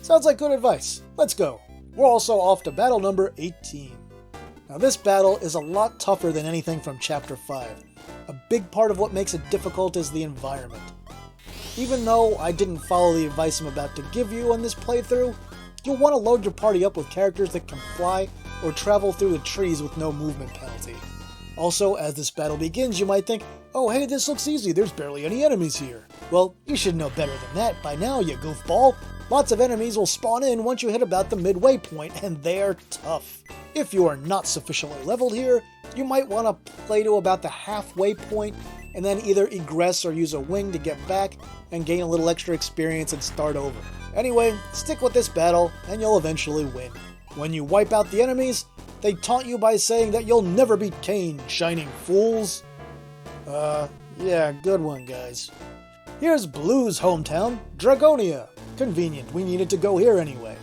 Sounds like good advice. Let's go. We're also off to battle number 18. Now this battle is a lot tougher than anything from Chapter 5. A big part of what makes it difficult is the environment. Even though I didn't follow the advice I'm about to give you on this playthrough, you'll want to load your party up with characters that can fly or travel through the trees with no movement penalty. Also, as this battle begins, you might think, oh hey, this looks easy, there's barely any enemies here. Well, you should know better than that by now, you goofball. Lots of enemies will spawn in once you hit about the midway point, and they're tough. If you are not sufficiently leveled here, you might want to play to about the halfway point, and then either egress or use a wing to get back and gain a little extra experience and start over. Anyway, stick with this battle, and you'll eventually win. When you wipe out the enemies, they taunt you by saying that you'll never beat Cain, shining fools. Yeah, good one, guys. Here's Blue's hometown, Dragonia. Convenient, we needed to go here anyway.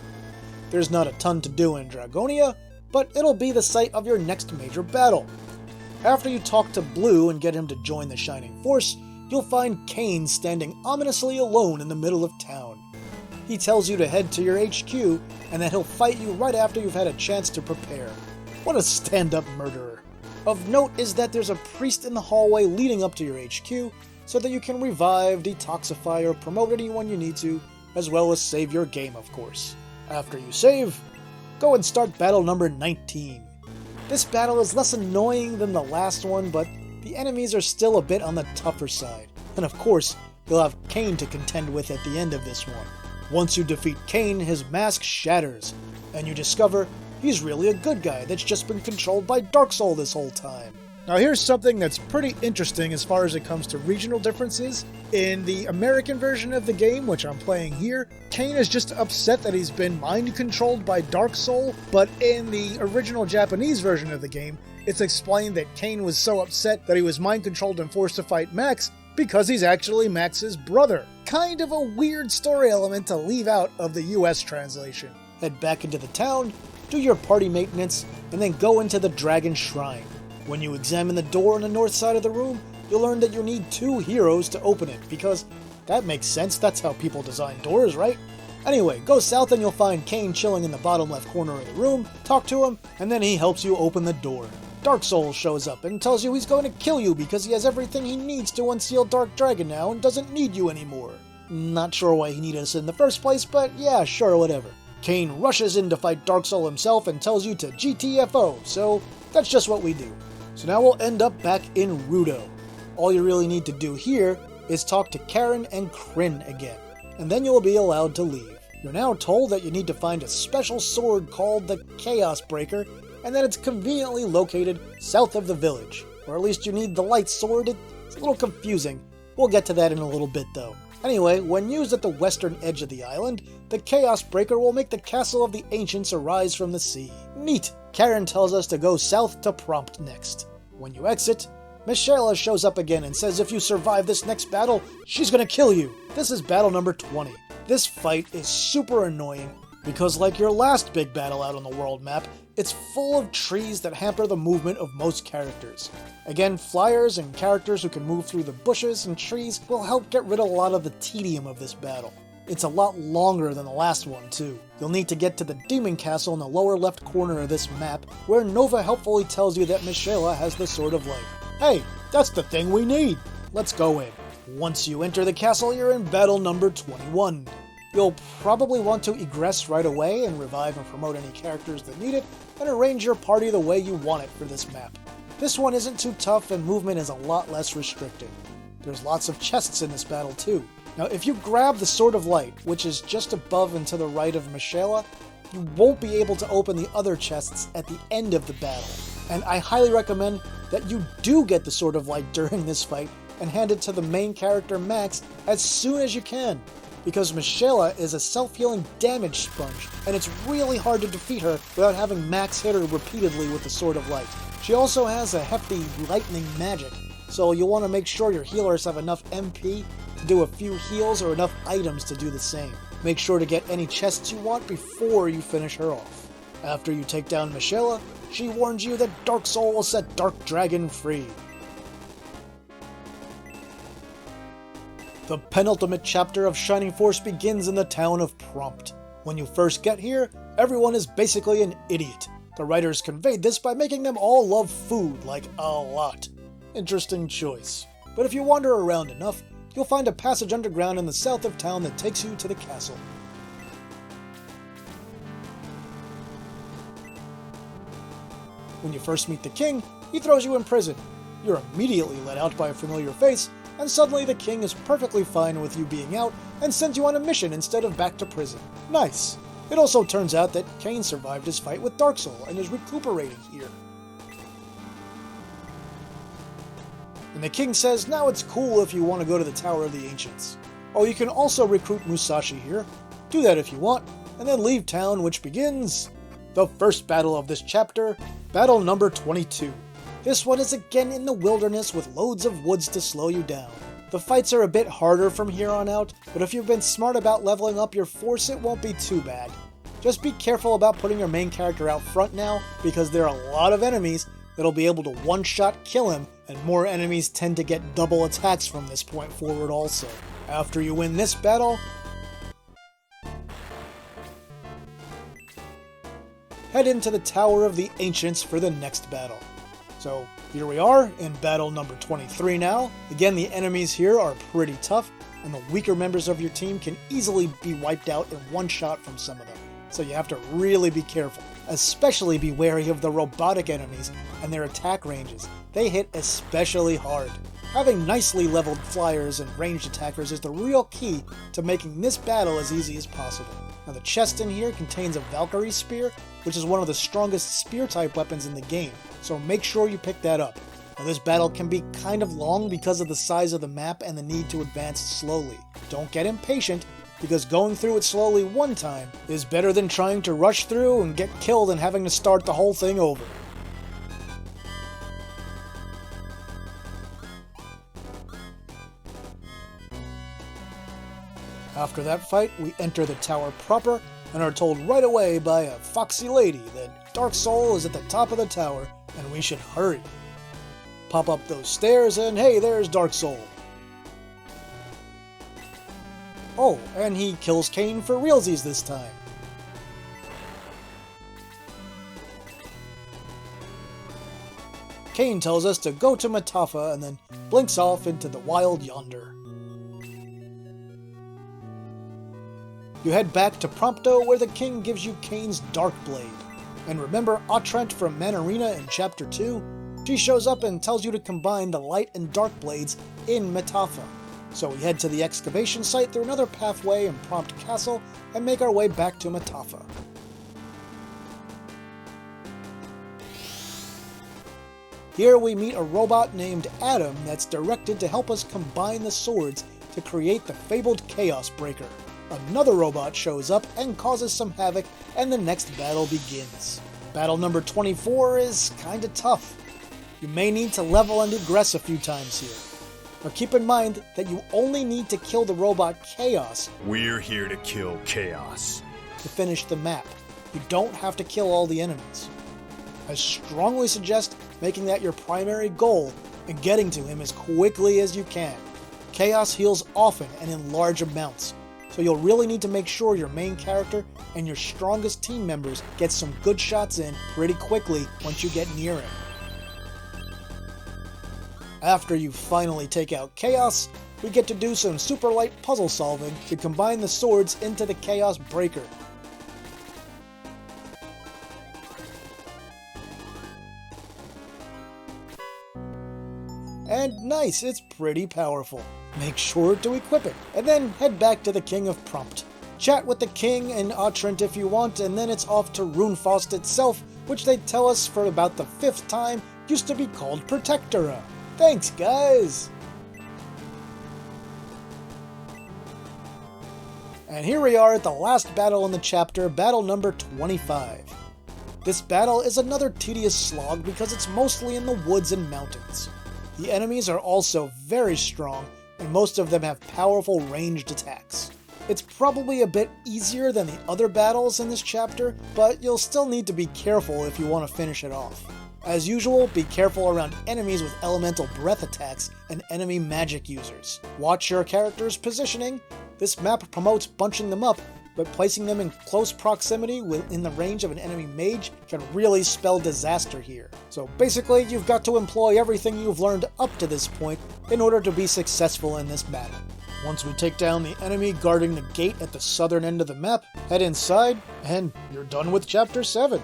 There's not a ton to do in Dragonia, but it'll be the site of your next major battle. After you talk to Blue and get him to join the Shining Force, you'll find Cain standing ominously alone in the middle of town. He tells you to head to your HQ, and that he'll fight you right after you've had a chance to prepare. What a stand-up murderer. Of note is that there's a priest in the hallway leading up to your HQ, so that you can revive, detoxify, or promote anyone you need to, as well as save your game, of course. After you save, go and start battle number 19. This battle is less annoying than the last one, but the enemies are still a bit on the tougher side. And of course, you'll have Cain to contend with at the end of this one. Once you defeat Cain, his mask shatters, and you discover he's really a good guy that's just been controlled by Dark Soul this whole time. Now here's something that's pretty interesting as far as it comes to regional differences. In the American version of the game, which I'm playing here, Cain is just upset that he's been mind-controlled by Dark Soul, but in the original Japanese version of the game, it's explained that Cain was so upset that he was mind-controlled and forced to fight Max because he's actually Max's brother. Kind of a weird story element to leave out of the US translation. Head back into the town, do your party maintenance, and then go into the Dragon Shrine. When you examine the door on the north side of the room, you'll learn that you need 2 heroes to open it, because that makes sense, that's how people design doors, right? Anyway, go south and you'll find Cain chilling in the bottom left corner of the room, talk to him, and then he helps you open the door. Dark Soul shows up and tells you he's going to kill you because he has everything he needs to unseal Dark Dragon now and doesn't need you anymore. Not sure why he needed us in the first place, but yeah, sure, whatever. Cain rushes in to fight Dark Soul himself and tells you to GTFO, so that's just what we do. So now we'll end up back in Rudo. All you really need to do here is talk to Karen and Kryn again, and then you'll be allowed to leave. You're now told that you need to find a special sword called the Chaos Breaker, and that it's conveniently located south of the village. Or at least you need the light sword. It's a little confusing. We'll get to that in a little bit though. Anyway, when used at the western edge of the island, the Chaos Breaker will make the castle of the ancients arise from the sea. Neat! Karen tells us to go south to Prompt next. When you exit, Michela shows up again and says if you survive this next battle, she's gonna kill you. This is battle number 20. This fight is super annoying because like your last big battle out on the world map, it's full of trees that hamper the movement of most characters. Again, flyers and characters who can move through the bushes and trees will help get rid of a lot of the tedium of this battle. It's a lot longer than the last one, too. You'll need to get to the Demon Castle in the lower left corner of this map, where Nova helpfully tells you that Michela has the Sword of Light. Hey, that's the thing we need! Let's go in. Once you enter the castle, you're in battle number 21. You'll probably want to egress right away and revive and promote any characters that need it, and arrange your party the way you want it for this map. This one isn't too tough and movement is a lot less restricted. There's lots of chests in this battle too. Now if you grab the Sword of Light, which is just above and to the right of Michela, you won't be able to open the other chests at the end of the battle. And I highly recommend that you do get the Sword of Light during this fight and hand it to the main character Max as soon as you can, because Michela is a self-healing damage sponge, and it's really hard to defeat her without having Max hit her repeatedly with the Sword of Light. She also has a hefty lightning magic, so you'll want to make sure your healers have enough MP to do a few heals or enough items to do the same. Make sure to get any chests you want before you finish her off. After you take down Michela, she warns you that Dark Soul will set Dark Dragon free. The penultimate chapter of Shining Force begins in the town of Prompt. When you first get here, everyone is basically an idiot. The writers conveyed this by making them all love food, like a lot. Interesting choice. But if you wander around enough, you'll find a passage underground in the south of town that takes you to the castle. When you first meet the king, he throws you in prison. You're immediately let out by a familiar face, and suddenly the king is perfectly fine with you being out and sends you on a mission instead of back to prison. Nice! It also turns out that Cain survived his fight with Dark Soul and is recuperating here. And the king says now it's cool if you want to go to the Tower of the Ancients. Oh, you can also recruit Musashi here. Do that if you want, and then leave town, which begins the first battle of this chapter, battle number 22. This one is again in the wilderness with loads of woods to slow you down. The fights are a bit harder from here on out, but if you've been smart about leveling up your force, it won't be too bad. Just be careful about putting your main character out front now, because there are a lot of enemies that'll be able to one-shot kill him, and more enemies tend to get double attacks from this point forward also. After you win this battle, head into the Tower of the Ancients for the next battle. So here we are in battle number 23 now. Again, the enemies here are pretty tough, and the weaker members of your team can easily be wiped out in one shot from some of them. so you have to really be careful. Especially be wary of the robotic enemies and their attack ranges. They hit especially hard. Having nicely leveled flyers and ranged attackers is the real key to making this battle as easy as possible. Now the chest in here contains a Valkyrie spear, which is one of the strongest spear type weapons in the game, so make sure you pick that up. Now this battle can be kind of long because of the size of the map and the need to advance slowly. Don't get impatient, because going through it slowly one time is better than trying to rush through and get killed and having to start the whole thing over. After that fight, we enter the tower proper and are told right away by a foxy lady that Dark Soul is at the top of the tower and we should hurry. Pop up those stairs and hey, there's Dark Soul. Oh, and he kills Kain for realsies this time. Kain tells us to go to Matafa and then blinks off into the wild yonder. You head back to Prompto where the king gives you Kain's Dark Blade. And remember Atrent from Manarina in Chapter 2? She shows up and tells you to combine the light and dark blades in Matafa. So we head to the excavation site through another pathway in Prompt Castle and make our way back to Matafa. Here we meet a robot named Adam that's directed to help us combine the swords to create the fabled Chaos Breaker. Another robot shows up and causes some havoc, and the next battle begins. Battle number 24 is kinda tough. You may need to level and egress a few times here. But keep in mind that you only need to kill the robot Chaos. We're here to kill Chaos. To finish the map. You don't have to kill all the enemies. I strongly suggest making that your primary goal and getting to him as quickly as you can. Chaos heals often and in large amounts, so you'll really need to make sure your main character and your strongest team members get some good shots in pretty quickly once you get near him. After you finally take out Chaos, we get to do some super light puzzle solving to combine the swords into the Chaos Breaker. And nice, it's pretty powerful. Make sure to equip it, and then head back to the King of Prompt. Chat with the King and Atrent if you want, and then it's off to Rune-Faust itself, which they tell us for about the 5th time used to be called Protectora. Thanks, guys! And here we are at the last battle in the chapter, battle number 25. This battle is another tedious slog because it's mostly in the woods and mountains. The enemies are also very strong, and most of them have powerful ranged attacks. It's probably a bit easier than the other battles in this chapter, but you'll still need to be careful if you want to finish it off. As usual, be careful around enemies with elemental breath attacks and enemy magic users. Watch your character's positioning. This map promotes bunching them up, but placing them in close proximity within the range of an enemy mage can really spell disaster here. So basically, you've got to employ everything you've learned up to this point in order to be successful in this battle. Once we take down the enemy guarding the gate at the southern end of the map, head inside, and you're done with Chapter 7.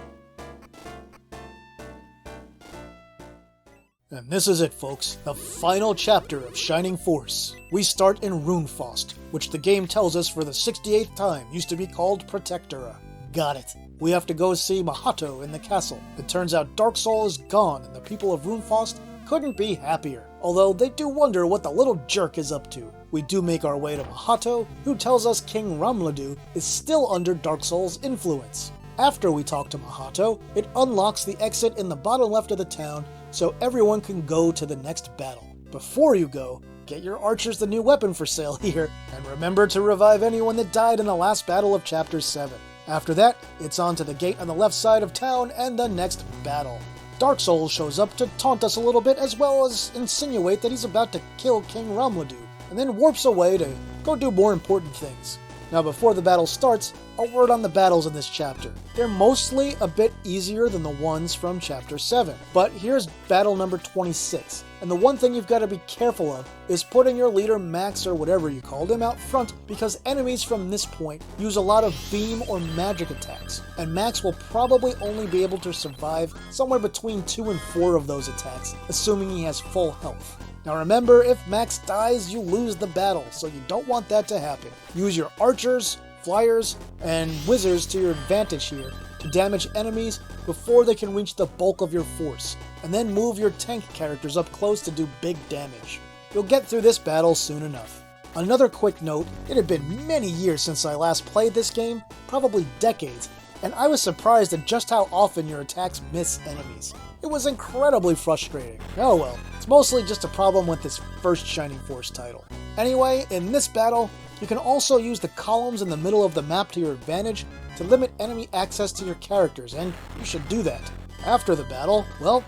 And this is it, folks, the final chapter of Shining Force. We start in Rune-Faust, which the game tells us for the 68th time used to be called Protectora. Got it. We have to go see Mahato in the castle. It turns out Dark Soul is gone and the people of Rune-Faust couldn't be happier, although they do wonder what the little jerk is up to. We do make our way to Mahato, who tells us King Ramladu is still under Dark Soul's influence. After we talk to Mahato, it unlocks the exit in the bottom left of the town so everyone can go to the next battle. Before you go, get your archers the new weapon for sale here, and remember to revive anyone that died in the last battle of Chapter 7. After that, it's on to the gate on the left side of town and the next battle. Dark Soul shows up to taunt us a little bit as well as insinuate that he's about to kill King Ramladu, and then warps away to go do more important things. Now before the battle starts, a word on the battles in this chapter. They're mostly a bit easier than the ones from chapter 7, but here's battle number 26. And the one thing you've got to be careful of is putting your leader Max, or whatever you called him, out front, because enemies from this point use a lot of beam or magic attacks, and Max will probably only be able to survive somewhere between 2 and 4 of those attacks, assuming he has full health. Now remember, if Max dies, you lose the battle, so you don't want that to happen. Use your archers, flyers, and wizards to your advantage here to damage enemies before they can reach the bulk of your force, and then move your tank characters up close to do big damage. You'll get through this battle soon enough. Another quick note, it had been many years since I last played this game, probably decades, and I was surprised at just how often your attacks miss enemies. It was incredibly frustrating. Oh well, it's mostly just a problem with this first Shining Force title. Anyway, in this battle, you can also use the columns in the middle of the map to your advantage to limit enemy access to your characters, and you should do that. After the battle, well,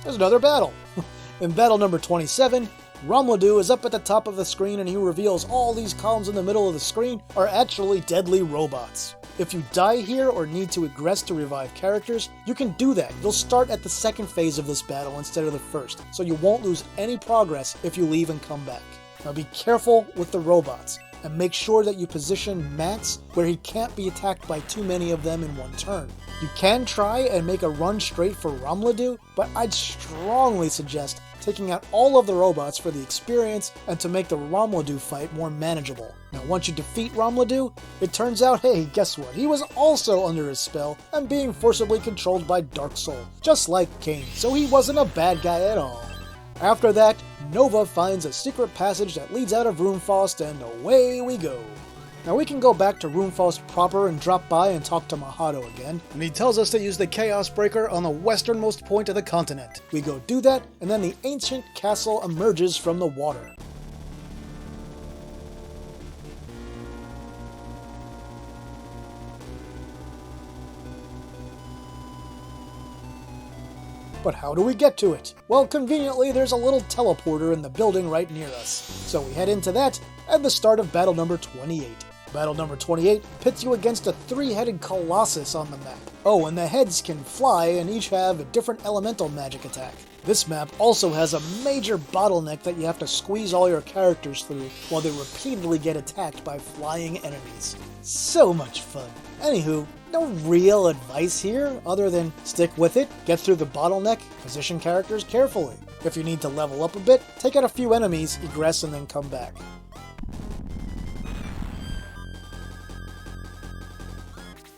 there's another battle. In battle number 27, Ramladu is up at the top of the screen and he reveals all these columns in the middle of the screen are actually deadly robots. If you die here or need to egress to revive characters, you can do that. You'll start at the second phase of this battle instead of the first, so you won't lose any progress if you leave and come back. Now be careful with the robots, and make sure that you position Max where he can't be attacked by too many of them in one turn. You can try and make a run straight for Ramladu, but I'd strongly suggest taking out all of the robots for the experience and to make the Ramladu fight more manageable. Now once you defeat Ramladu, it turns out, hey, guess what? He was also under his spell and being forcibly controlled by Dark Soul, just like Cain, so he wasn't a bad guy at all. After that, Nova finds a secret passage that leads out of Rune-Faust, and away we go. Now we can go back to Rune-Faust proper and drop by and talk to Mahado again, and he tells us to use the Chaos Breaker on the westernmost point of the continent. We go do that, and then the ancient castle emerges from the water. But how do we get to it? Well, conveniently, there's a little teleporter in the building right near us. So we head into that, and the start of battle number 28. Battle number 28 pits you against a 3-headed colossus on the map. Oh, and the heads can fly and each have a different elemental magic attack. This map also has a major bottleneck that you have to squeeze all your characters through while they repeatedly get attacked by flying enemies. So much fun. Anywho, no real advice here other than stick with it, get through the bottleneck, position characters carefully. If you need to level up a bit, take out a few enemies, egress, and then come back.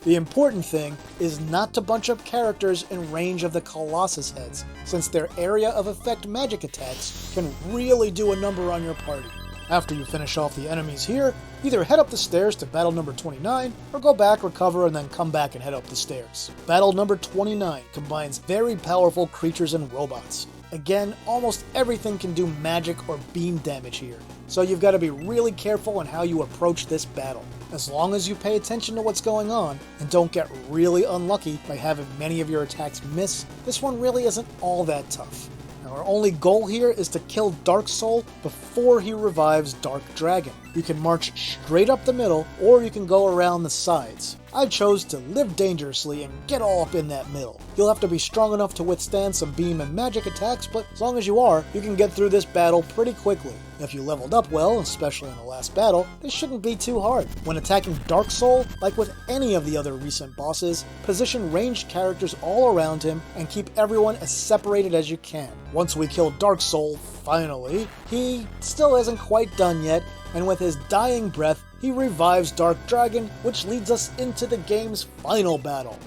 The important thing is not to bunch up characters in range of the Colossus heads, since their area of effect magic attacks can really do a number on your party. After you finish off the enemies here, either head up the stairs to battle number 29, or go back, recover, and then come back and head up the stairs. Battle number 29 combines very powerful creatures and robots. Again, almost everything can do magic or beam damage here, so you've got to be really careful on how you approach this battle. As long as you pay attention to what's going on, and don't get really unlucky by having many of your attacks miss, this one really isn't all that tough. Now, our only goal here is to kill Dark Soul before he revives Dark Dragon. You can march straight up the middle, or you can go around the sides. I chose to live dangerously and get all up in that middle. You'll have to be strong enough to withstand some beam and magic attacks, but as long as you are, you can get through this battle pretty quickly. If you leveled up well, especially in the last battle, this shouldn't be too hard. When attacking Dark Soul, like with any of the other recent bosses, position ranged characters all around him and keep everyone as separated as you can. Once we kill Dark Soul, finally, he still isn't quite done yet, and with his dying breath, he revives Dark Dragon, which leads us into the game's final battle.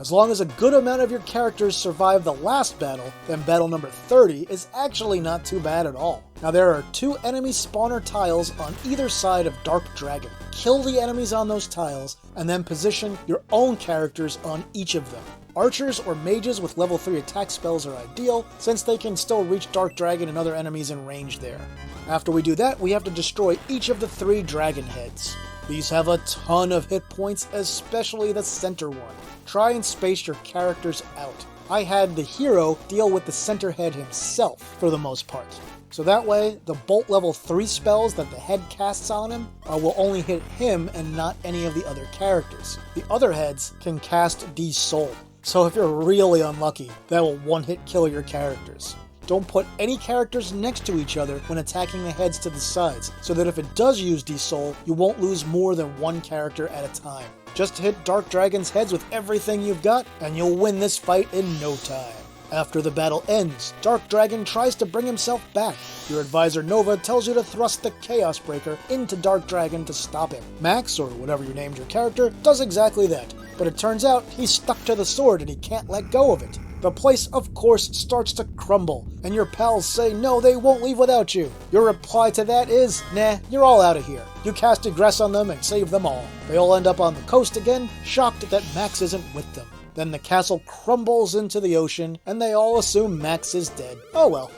As long as a good amount of your characters survive the last battle, then battle number 30 is actually not too bad at all. Now there are 2 enemy spawner tiles on either side of Dark Dragon. Kill the enemies on those tiles, and then position your own characters on each of them. Archers or mages with level 3 attack spells are ideal, since they can still reach Dark Dragon and other enemies in range there. After we do that, we have to destroy each of the 3 dragon heads. These have a ton of hit points, especially the center one. Try and space your characters out. I had the hero deal with the center head himself for the most part. So that way, the bolt level 3 spells that the head casts on him will only hit him and not any of the other characters. The other heads can cast de-soul, so if you're really unlucky, that will one-hit kill your characters. Don't put any characters next to each other when attacking the heads to the sides, so that if it does use de-soul, you won't lose more than one character at a time. Just hit Dark Dragon's heads with everything you've got, and you'll win this fight in no time. After the battle ends, Dark Dragon tries to bring himself back. Your advisor Nova tells you to thrust the Chaos Breaker into Dark Dragon to stop him. Max, or whatever you named your character, does exactly that, but it turns out he's stuck to the sword and he can't let go of it. The place, of course, starts to crumble, and your pals say no, they won't leave without you. Your reply to that is, nah, you're all out of here. You cast Egress on them and save them all. They all end up on the coast again, shocked that Max isn't with them. Then the castle crumbles into the ocean, and they all assume Max is dead. Oh well.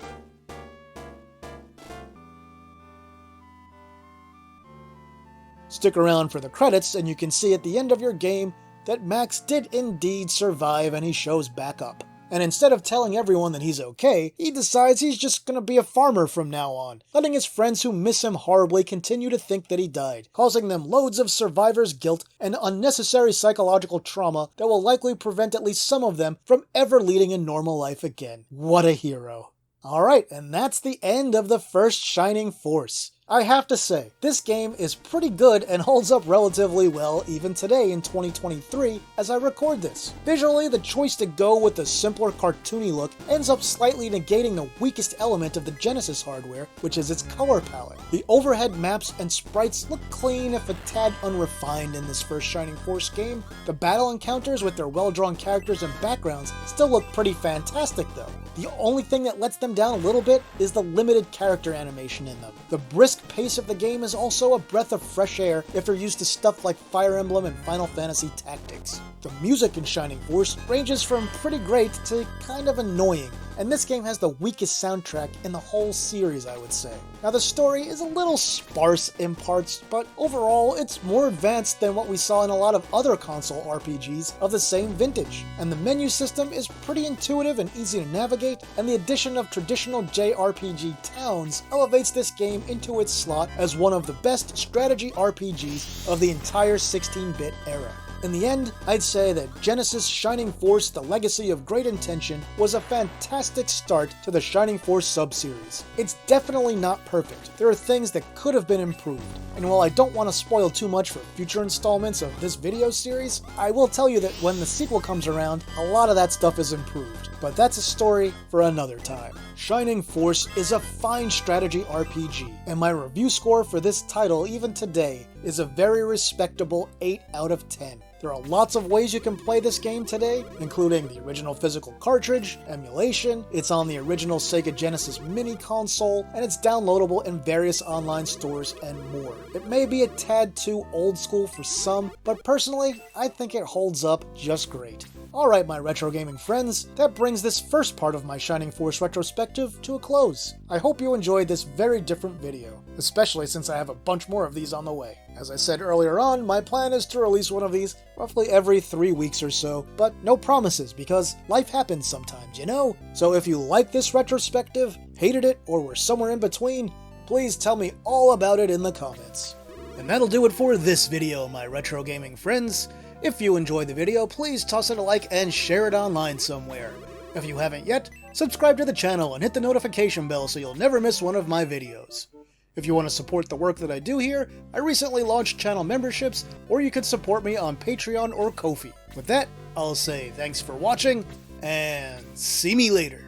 Stick around for the credits, and you can see at the end of your game that Max did indeed survive, and he shows back up. And instead of telling everyone that he's okay, he decides he's just gonna be a farmer from now on, letting his friends who miss him horribly continue to think that he died, causing them loads of survivor's guilt and unnecessary psychological trauma that will likely prevent at least some of them from ever leading a normal life again. What a hero. Alright, and that's the end of the first Shining Force. I have to say, this game is pretty good and holds up relatively well even today in 2023 as I record this. Visually, the choice to go with the simpler cartoony look ends up slightly negating the weakest element of the Genesis hardware, which is its color palette. The overhead maps and sprites look clean if a tad unrefined in this first Shining Force game. The battle encounters with their well-drawn characters and backgrounds still look pretty fantastic though. The only thing that lets them down a little bit is the limited character animation in them. The brisk pace of the game is also a breath of fresh air if you're used to stuff like Fire Emblem and Final Fantasy Tactics. The music in Shining Force ranges from pretty great to kind of annoying, and this game has the weakest soundtrack in the whole series, I would say. Now the story is a little sparse in parts, but overall it's more advanced than what we saw in a lot of other console RPGs of the same vintage. And the menu system is pretty intuitive and easy to navigate, and the addition of traditional JRPG towns elevates this game into its slot as one of the best strategy RPGs of the entire 16-bit era. In the end, I'd say that Genesis Shining Force: The Legacy of Great Intention was a fantastic start to the Shining Force sub-series. It's definitely not perfect. There are things that could have been improved, and while I don't want to spoil too much for future installments of this video series, I will tell you that when the sequel comes around, a lot of that stuff is improved. But that's a story for another time. Shining Force is a fine strategy RPG, and my review score for this title even today is a very respectable 8 out of 10. There are lots of ways you can play this game today, including the original physical cartridge, emulation, it's on the original Sega Genesis mini console, and it's downloadable in various online stores and more. It may be a tad too old school for some, but personally, I think it holds up just great. Alright my retro gaming friends, that brings this first part of my Shining Force retrospective to a close. I hope you enjoyed this very different video, especially since I have a bunch more of these on the way. As I said earlier on, my plan is to release one of these roughly every 3 weeks or so, but no promises because life happens sometimes, you know? So if you like this retrospective, hated it, or were somewhere in between, please tell me all about it in the comments. And that'll do it for this video, my retro gaming friends. If you enjoyed the video, please toss it a like and share it online somewhere. If you haven't yet, subscribe to the channel and hit the notification bell so you'll never miss one of my videos. If you want to support the work that I do here, I recently launched channel memberships, or you could support me on Patreon or Ko-fi. With that, I'll say thanks for watching, and see me later.